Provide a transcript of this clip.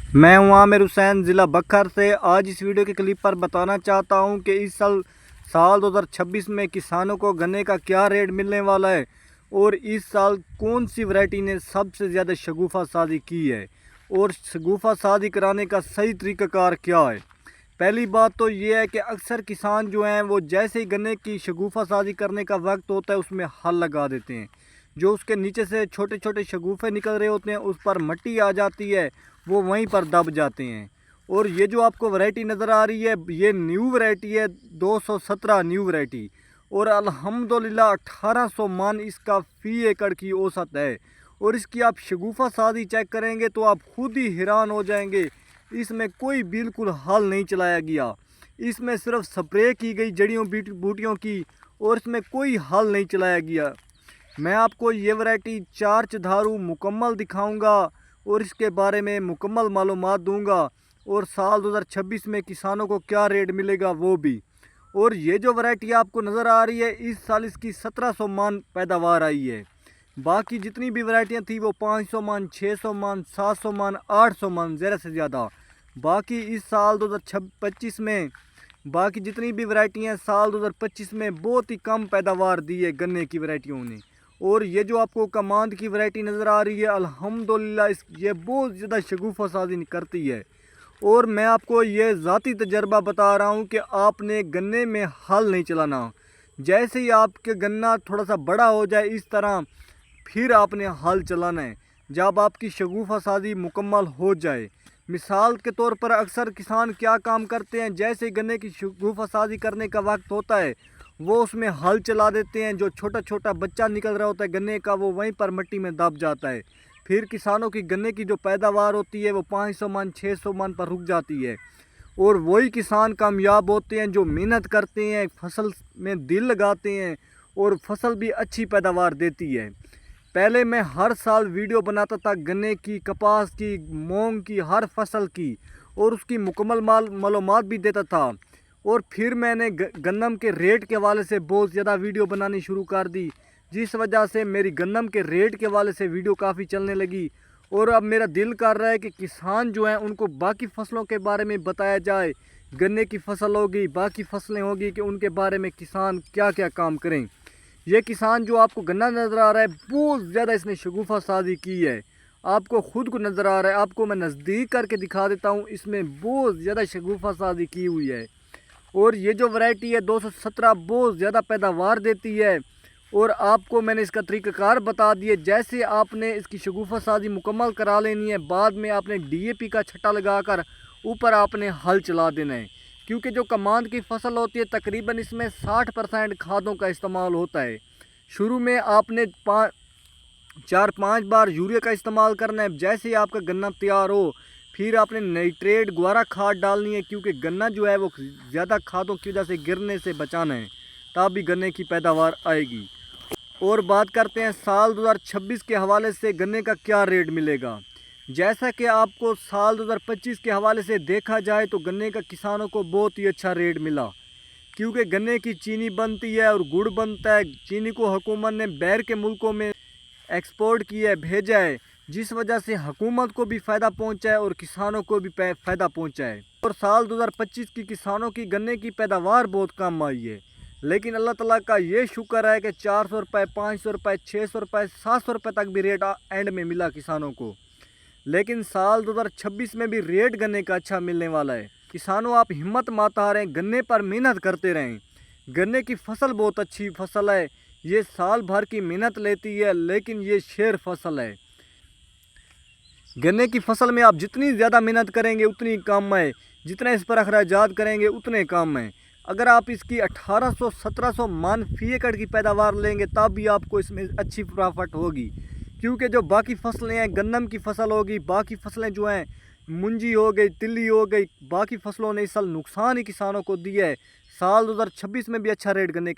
मैं हूं आमिर हुसैन ज़िला बखर से। आज इस वीडियो के क्लिप पर बताना चाहता हूं कि इस साल 2026 में किसानों को गन्ने का क्या रेट मिलने वाला है और इस साल कौन सी वैरायटी ने सबसे ज़्यादा शगुफ़ा शादी की है और शगुफ़ा शादी कराने का सही तरीक़ाकार क्या है। पहली बात तो ये है कि अक्सर किसान जो हैं वो जैसे ही गन्ने की शगुफ़ा शादी करने का वक्त होता है उसमें हल लगा देते हैं। जो उसके नीचे से छोटे छोटे शगुफ़े निकल रहे होते हैं उस पर मिट्टी आ जाती है, वो वहीं पर दब जाते हैं। और ये जो आपको वैरायटी नज़र आ रही है ये न्यू वैरायटी है, 217 न्यू वैरायटी, और अल्हम्दुलिल्लाह 1800 मन इसका फ़ी एकड़ की औसत है। और इसकी आप शगुफ़ा शादी चेक करेंगे तो आप खुद ही हैरान हो जाएंगे। इसमें कोई बिल्कुल हल नहीं चलाया गया, इसमें सिर्फ स्प्रे की गई जड़ियों बूटियों की, और इसमें कोई हल नहीं चलाया गया। मैं आपको ये वैरायटी चार चधारू मुकम्मल दिखाऊंगा और इसके बारे में मुकम्मल मालूमात दूंगा, और साल 2026 में किसानों को क्या रेट मिलेगा वो भी। और ये जो वैरायटी आपको नज़र आ रही है इस साल इसकी 1700 मन पैदावार आई है। बाकी जितनी भी वैरायटियाँ थी वो 500 मन, 600 मन, 700 मन, 800 मन ज़्यादा से ज़्यादा। बाकी इस साल 2025 में बाकी जितनी भी वैरायटियाँ साल 2025 में बहुत ही कम पैदावार दी है गन्ने की वैरायटियों ने। और ये जो आपको कमांद की वैरायटी नज़र आ रही है अल्हम्दुलिल्लाह ये बहुत ज़्यादा शगुफ़ा शादी करती है। और मैं आपको ये ज़ाती तजर्बा बता रहा हूँ कि आपने गन्ने में हल नहीं चलाना। जैसे ही आपके गन्ना थोड़ा सा बड़ा हो जाए इस तरह फिर आपने हल चलाना है जब आपकी शगुफ़ा शादी मुकम्मल हो जाए। मिसाल के तौर पर अक्सर किसान क्या काम करते हैं, जैसे ही गन्ने की शगुफ़ा शादी करने का वक्त होता है वो उसमें हल चला देते हैं। जो छोटा छोटा बच्चा निकल रहा होता है गन्ने का वो वहीं पर मिट्टी में दब जाता है। फिर किसानों की गन्ने की जो पैदावार होती है वो 500 मन 600 मन पर रुक जाती है। और वही किसान कामयाब होते हैं जो मेहनत करते हैं, फसल में दिल लगाते हैं और फसल भी अच्छी पैदावार देती है। पहले मैं हर साल वीडियो बनाता था गन्ने की, कपास की, मूंग की, हर फसल की, और उसकी मुकम्मल मालूमात भी देता था। और फिर मैंने गन्नम के रेट के हवाले से बहुत ज़्यादा वीडियो बनानी शुरू कर दी, जिस वजह से मेरी गन्नम के रेट के हवाले से वीडियो काफ़ी चलने लगी। और अब मेरा दिल कर रहा है कि किसान जो हैं उनको बाकी फसलों के बारे में बताया जाए। गन्ने की फसल होगी, बाकी फसलें होगी, कि उनके बारे में किसान क्या क्या काम करें। ये किसान जो आपको गन्ना नज़र आ रहा है बहुत ज़्यादा इसने शगुफ़ा शादी की है, आपको ख़ुद को नज़र आ रहा है। आपको मैं नज़दीक करके दिखा देता हूँ, इसमें बहुत ज़्यादा शगुफ़ा शादी की हुई है। और ये जो वैरायटी है 217 बहुत ज़्यादा पैदावार देती है। और आपको मैंने इसका तरीक़ाकार बता दिए। जैसे आपने इसकी शगुफ़ा शादी मुकम्मल करा लेनी है, बाद में आपने DAP का छट्टा लगाकर ऊपर आपने हल चला देना है, क्योंकि जो कमांद की फसल होती है तकरीबन इसमें 60% खादों का इस्तेमाल होता है। शुरू में आपने 4-5 बार यूरिया का इस्तेमाल करना है। जैसे ही आपका गन्ना तैयार हो फिर आपने नाइट्रेट ग्वारा खाद डालनी है, क्योंकि गन्ना जो है वो ज़्यादा खादों की वजह से गिरने से बचाना है, तब भी गन्ने की पैदावार आएगी। और बात करते हैं साल 2026 के हवाले से गन्ने का क्या रेट मिलेगा। जैसा कि आपको साल 2025 के हवाले से देखा जाए तो गन्ने का किसानों को बहुत ही अच्छा रेट मिला, क्योंकि गन्ने की चीनी बनती है और गुड़ बनता है। चीनी को हुकूमत ने बाहर के मुल्कों में एक्सपोर्ट किया है, भेजा है, जिस वजह से हुकूमत को भी फ़ायदा पहुंचा है और किसानों को भी फ़ायदा पहुंचा है। और साल 2025 की किसानों की गन्ने की पैदावार बहुत कम आई है, लेकिन अल्लाह ताला का ये शुक्र है कि 400 रुपये, 500 रुपये, 600 रुपये, 700 रुपये तक भी रेट एंड में मिला किसानों को। लेकिन साल 2026 में भी रेट गन्ने का अच्छा मिलने वाला है। किसानों आप हिम्मत मत हारें, गन्ने पर मेहनत करते रहें। गन्ने की फसल बहुत अच्छी फसल है, ये साल भर की मेहनत लेती है, लेकिन ये शेर फसल है। गन्ने की फसल में आप जितनी ज़्यादा मेहनत करेंगे उतनी कम है, जितना इस पर अखराजात करेंगे उतने कम है। अगर आप इसकी 1800-1700 मन फ़ी एकड़ की पैदावार लेंगे तब भी आपको इसमें अच्छी प्रॉफिट होगी, क्योंकि जो बाकी फसलें हैं गन्नम की फसल होगी, बाकी फसलें जो हैं मुंजी हो गई, तिल्ली हो गई, बाकी फसलों ने इस साल नुकसान ही किसानों को दिया है। साल 2026 में भी अच्छा रेट गन्ने का